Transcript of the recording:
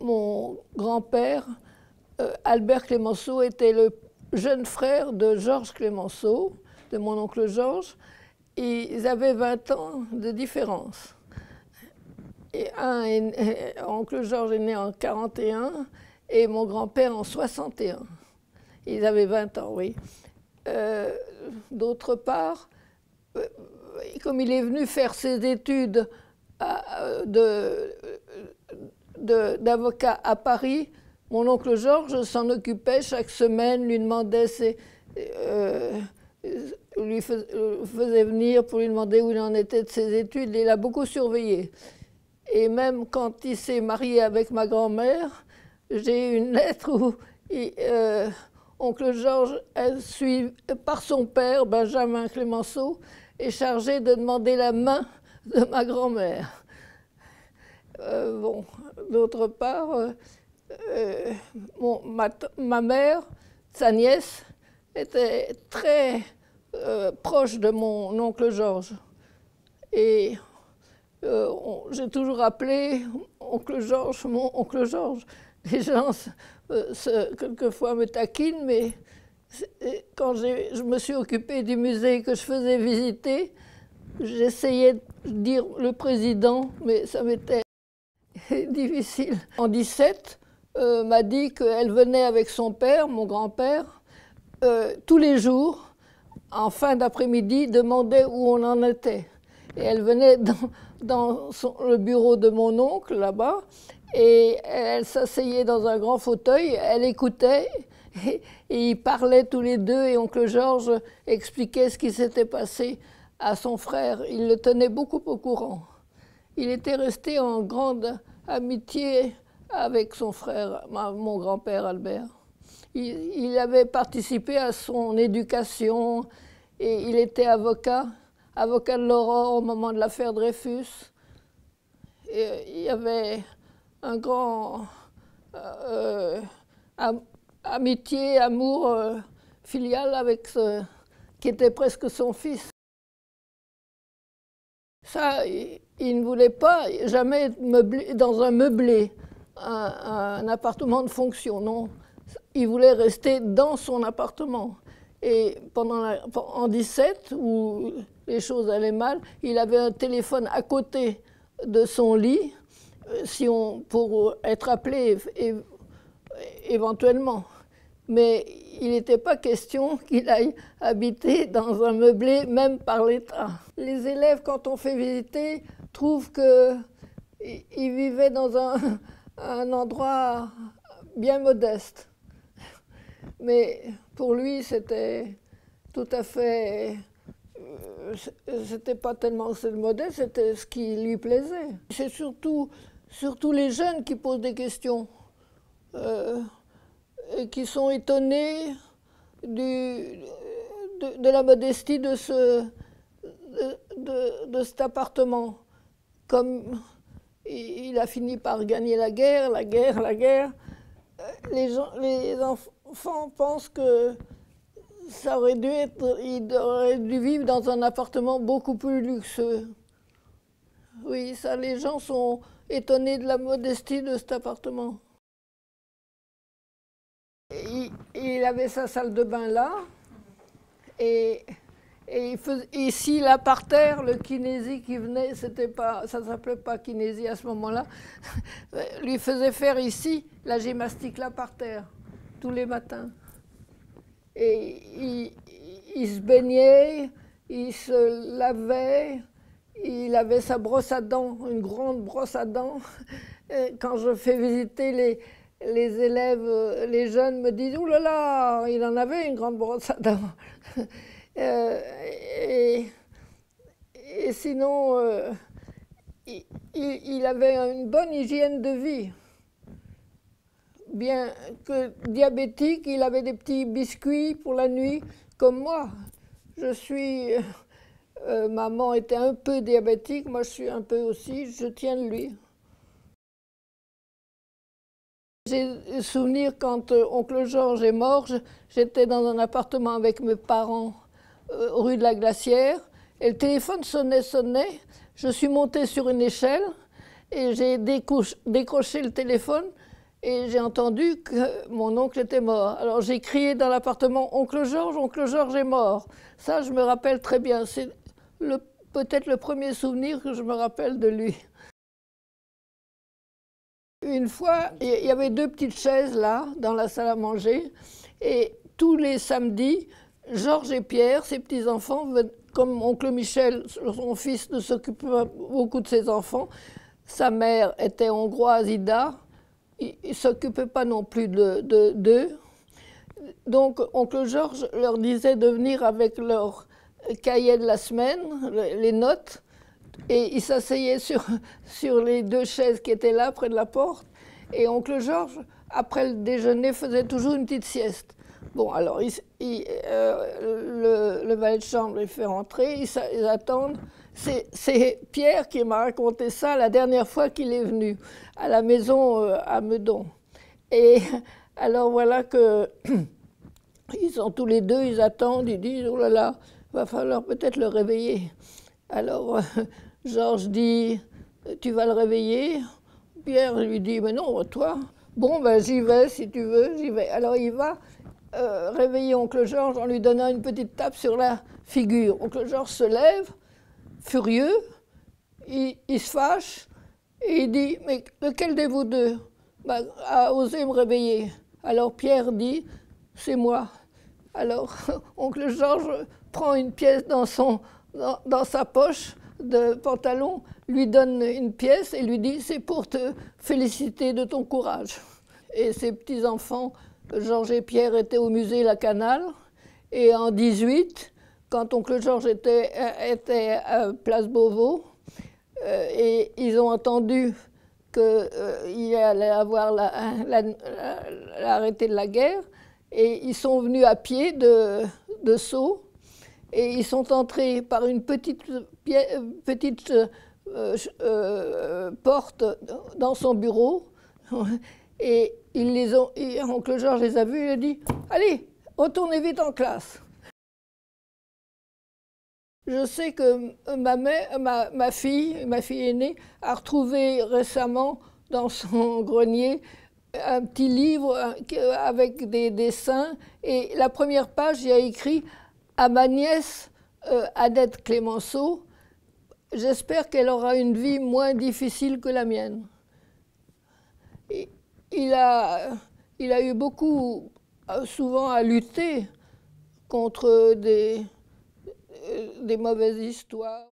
mon grand-père, Albert Clémenceau, était le jeune frère de Georges Clémenceau, de mon oncle Georges. Ils avaient 20 ans de différence. Et oncle Georges est né en 41 et mon grand-père en 61. Ils avaient 20 ans, oui. D'autre part, comme il est venu faire ses études d'avocat à Paris, mon oncle Georges s'en occupait chaque semaine, lui demandait lui faisait venir pour lui demander où il en était de ses études. Il a beaucoup surveillé. Et même quand il s'est marié avec ma grand-mère, j'ai une lettre où oncle Georges, par son père, Benjamin Clémenceau, est chargé de demander la main de ma grand-mère. Bon, d'autre part, ma mère, sa nièce, était très proche de mon oncle Georges. Et j'ai toujours appelé oncle Georges mon oncle Georges. Les gens quelquefois me taquinent, mais quand je me suis occupée du musée que je faisais visiter, j'essayais de dire le président, mais ça m'était difficile. En 17, m'a dit qu'elle venait avec son père, mon grand-père, tous les jours, en fin d'après-midi, demander où on en était. Et elle venait dans le bureau de mon oncle, là-bas, et elle s'asseyait dans un grand fauteuil, elle écoutait, et ils parlaient tous les deux, et oncle Georges expliquait ce qui s'était passé à son frère. Il le tenait beaucoup au courant. Il était resté en grande amitié avec son frère, mon grand-père Albert. Il avait participé à son éducation, et il était avocat de l'aurore au moment de l'affaire Dreyfus. Et il y avait un grand amitié, amour filial avec qui était presque son fils. Ça, il ne voulait pas jamais dans un meublé, un appartement de fonction, non. Il voulait rester dans son appartement. Et en 17, où les choses allaient mal, il avait un téléphone à côté de son lit, pour être appelé éventuellement. Mais il n'était pas question qu'il aille habiter dans un meublé, même par l'État. Les élèves, quand on fait visiter, trouvent qu'il vivait dans un endroit bien modeste. Mais pour lui, c'était tout à fait... C'était pas tellement le modèle, c'était ce qui lui plaisait. C'est surtout les jeunes qui posent des questions et qui sont étonnés de la modestie de cet appartement. Comme il a fini par gagner la guerre, les enfants pensent que ça aurait dû il aurait dû vivre dans un appartement beaucoup plus luxueux. Oui, ça, les gens sont étonnés de la modestie de cet appartement. Il avait sa salle de bain là, et ici, là, par terre, le kinésie qui venait, ça ne s'appelait pas kinésie à ce moment-là, lui faisait faire ici la gymnastique là par terre, tous les matins. Et il se baignait, il se lavait, il avait sa brosse à dents, une grande brosse à dents. Quand je fais visiter les élèves, les jeunes me disent « Ouh là là, il en avait une grande brosse à dents ». Et sinon, il avait une bonne hygiène de vie. Bien que diabétique, il avait des petits biscuits pour la nuit, comme moi. Maman était un peu diabétique, moi je suis un peu aussi, je tiens de lui. J'ai le souvenir quand oncle Georges est mort, j'étais dans un appartement avec mes parents rue de la Glacière, et le téléphone sonnait, je suis montée sur une échelle et j'ai décroché le téléphone. et j'ai entendu que mon oncle était mort. Alors j'ai crié dans l'appartement, oncle Georges est mort. Ça, je me rappelle très bien. C'est peut-être le premier souvenir que je me rappelle de lui. Une fois, il y avait 2 petites chaises là, dans la salle à manger, et tous les samedis, Georges et Pierre, ses petits-enfants, comme oncle Michel, son fils, ne s'occupait pas beaucoup de ses enfants, sa mère était hongroise, Ida, il ne s'occupait pas non plus d'eux. Donc oncle Georges leur disait de venir avec leur cahier de la semaine, les notes, et il s'asseyait sur les 2 chaises qui étaient là, près de la porte. Et oncle Georges, après le déjeuner, faisait toujours une petite sieste. Bon, alors, le valet de chambre les fait rentrer, ils attendent. C'est Pierre qui m'a raconté ça la dernière fois qu'il est venu à la maison à Meudon. Et alors voilà que ils sont tous les 2, ils attendent, ils disent, oh là là, va falloir peut-être le réveiller. Alors Georges dit, tu vas le réveiller? Pierre lui dit, mais non, toi. Bon, ben j'y vais si tu veux, j'y vais. Alors il va réveiller oncle Georges en lui donnant une petite tape sur la figure. Oncle Georges se lève, furieux, il se fâche et il dit, mais lequel de vous 2 a osé me réveiller? Alors Pierre dit, c'est moi. Alors oncle Georges prend une pièce dans sa poche de pantalon, lui donne une pièce et lui dit, c'est pour te féliciter de ton courage. Et ses petits-enfants, Georges et Pierre, étaient au musée La Canale, et en 18, quand oncle Georges était à Place Beauvau, et ils ont entendu qu'il allait avoir l'arrêté de la guerre, et ils sont venus à pied de Sceaux, et ils sont entrés par une petite porte dans son bureau, et oncle Georges les a vus, il a dit « Allez, retournez vite en classe ». Je sais que ma fille aînée, a retrouvé récemment dans son grenier un petit livre avec des dessins, et la première page, il y a écrit « À ma nièce Annette Clémenceau, j'espère qu'elle aura une vie moins difficile que la mienne ». Il a eu souvent à lutter contre des mauvaises histoires.